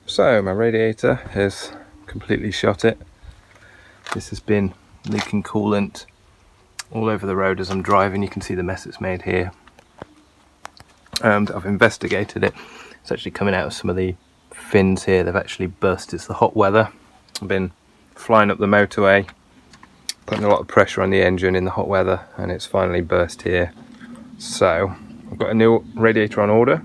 So my radiator has completely shot it. This has been leaking coolant all over the road as I'm driving. You can see the mess it's made here. And I've investigated it. It's actually coming out of some of the fins here. They've actually burst. It's the hot weather. I've been flying up the motorway, putting a lot of pressure on the engine in the hot weather, and it's finally burst here. So I've got a new radiator on order.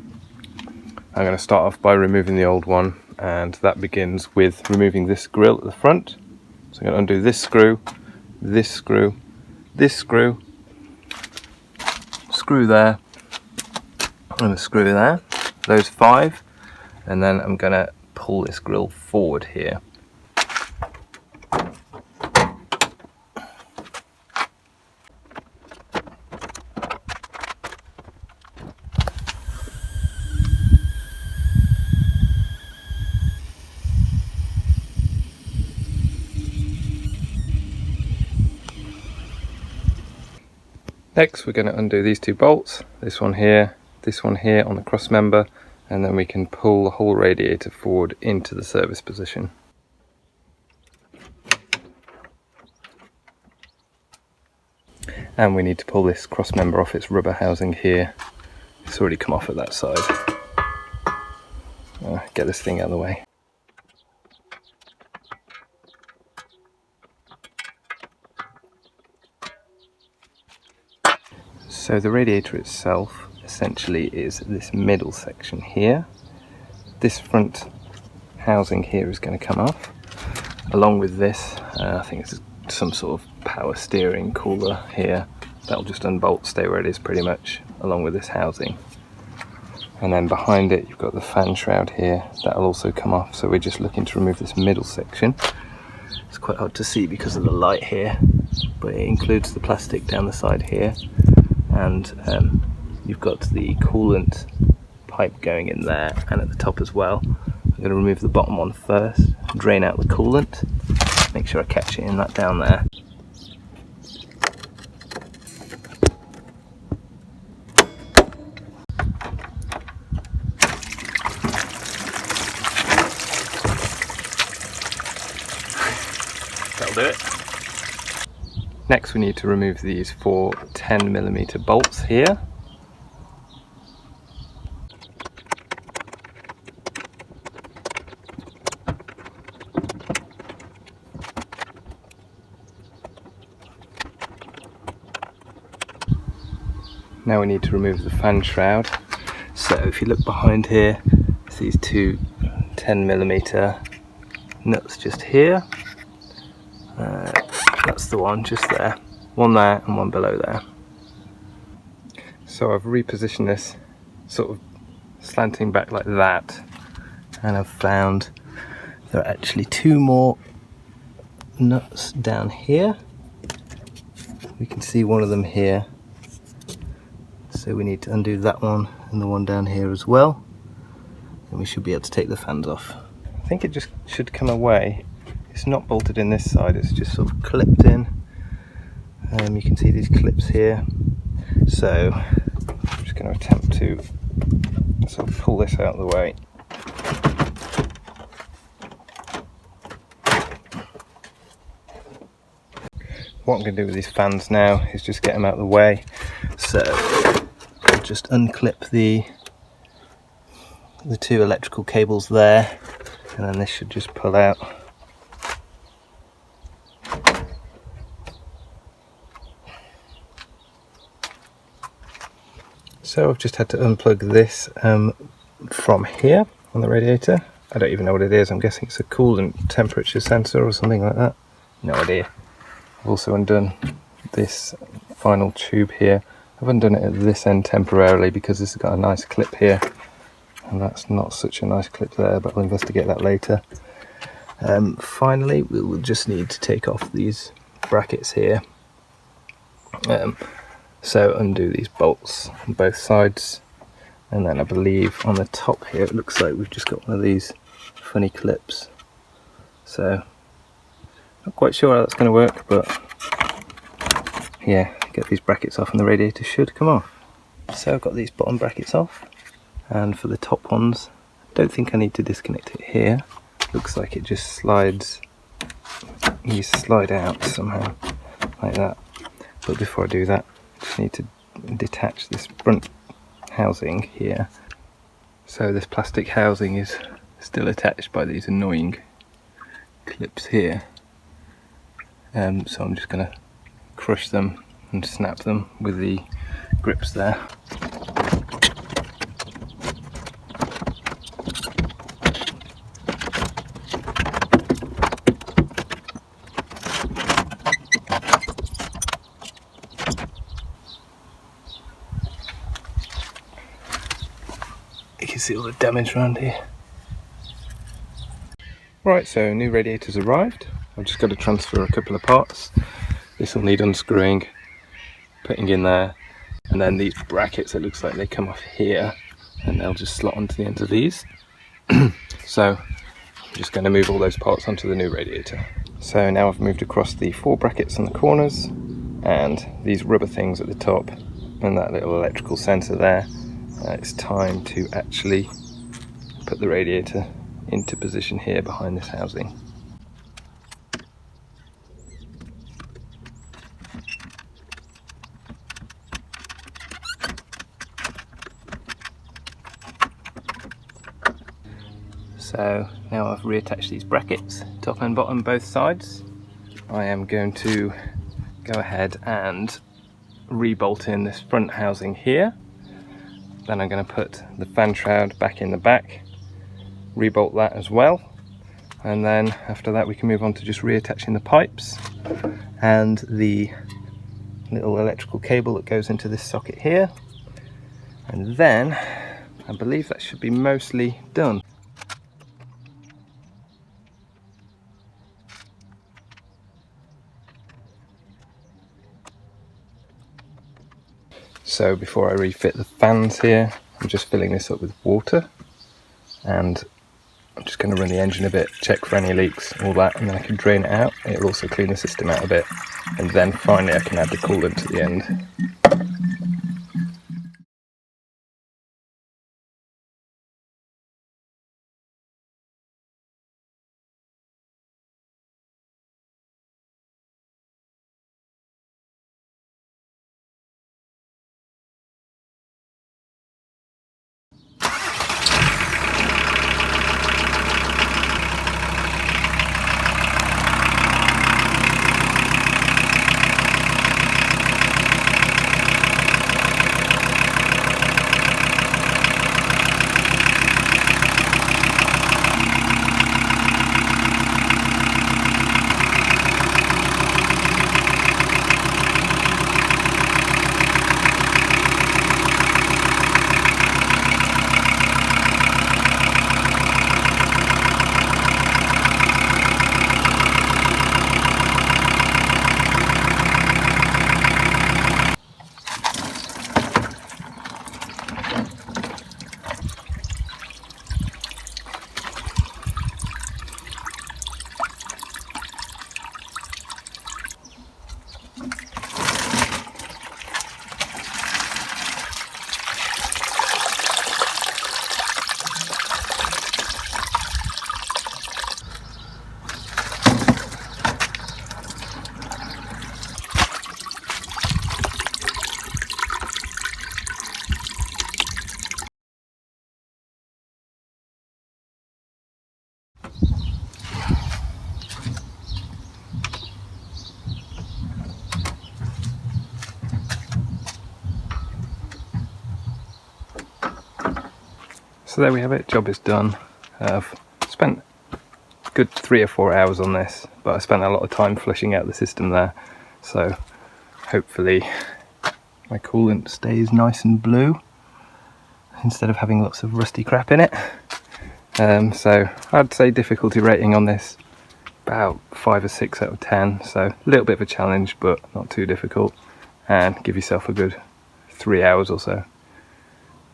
I'm going to start off by removing the old one, and that begins with removing this grille at the front. So I'm going to undo this screw, this screw, this screw, screw there, and a screw there, those 5, and then I'm going to pull this grille forward here. Next we're going to undo these 2 bolts, this one here on the cross member, and then we can pull the whole radiator forward into the service position. And we need to pull this cross member off its rubber housing here. It's already come off at that side. Get this thing out of the way. So the radiator itself essentially is this middle section here. This front housing here is going to come off, along with this. I think it's some sort of power steering cooler here. That'll just unbolt, stay where it is pretty much, along with this housing. And then behind it you've got the fan shroud here. That'll also come off, so we're just looking to remove this middle section. It's quite hard to see because of the light here, but it includes the plastic down the side here. And you've got the coolant pipe going in there and at the top as well. I'm going to remove the bottom one first, drain out the coolant, make sure I catch it in that down there. That'll do it. Next we need to remove these 4 10mm bolts here. Now we need to remove the fan shroud. So if you look behind here, it's these 2 10mm nuts just here. That's the one just there. One there and one below there. So I've repositioned this sort of slanting back like that, and I've found there are actually 2 more nuts down here. We can see one of them here. So we need to undo that one and the one down here as well. And we should be able to take the fans off. I think it just should come away. It's not bolted in this side, it's just sort of clipped in. You can see these clips here. So I'm just going to attempt to sort of pull this out of the way. What I'm going to do with these fans now is just get them out of the way. So I'll just unclip the 2 electrical cables there, and then this should just pull out. So I've just had to unplug this from here on the radiator. I don't even know what it is. I'm guessing it's a coolant temperature sensor or something like that. No idea. I've also undone this final tube here. I've undone it at this end temporarily because this has got a nice clip here, and that's not such a nice clip there, but I'll investigate that later. Finally, we will just need to take off these brackets here. So undo these bolts on both sides, and then I believe on the top here it looks like we've just got one of these funny clips. So not quite sure how that's going to work, but yeah, get these brackets off and the radiator should come off. So I've got these bottom brackets off, and for the top ones, I don't think I need to disconnect it here. Looks like it just slides, you slide out somehow like that. But before I do that, I just need to detach this front housing here. So this plastic housing is still attached by these annoying clips here. So I'm just going to crush them and snap them with the grips there. You can see all the damage around here. Right, so new radiator's arrived. I've just got to transfer a couple of parts. This will need unscrewing, putting in there, and then these brackets, it looks like they come off here and they'll just slot onto the ends of these. So I'm just going to move all those parts onto the new radiator. So now I've moved across the 4 brackets on the corners and these rubber things at the top and that little electrical sensor there. It's time to actually put the radiator into position here behind this housing. So now I've reattached these brackets, top and bottom, both sides. I am going to go ahead and rebolt in this front housing here. Then I'm going to put the fan shroud back in the back, rebolt that as well, and then after that we can move on to just reattaching the pipes and the little electrical cable that goes into this socket here, and then I believe that should be mostly done. So before I refit the fans here, I'm just filling this up with water, and I'm just going to run the engine a bit, check for any leaks, all that, and then I can drain it out. It'll also clean the system out a bit, and then finally I can add the coolant to the end. So there we have it, job is done. I've spent a good 3 or 4 hours on this, but I spent a lot of time flushing out the system there, so hopefully my coolant stays nice and blue instead of having lots of rusty crap in it. So I'd say difficulty rating on this about 5 or 6 out of 10, so a little bit of a challenge but not too difficult, and give yourself a good 3 hours or so.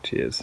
Cheers.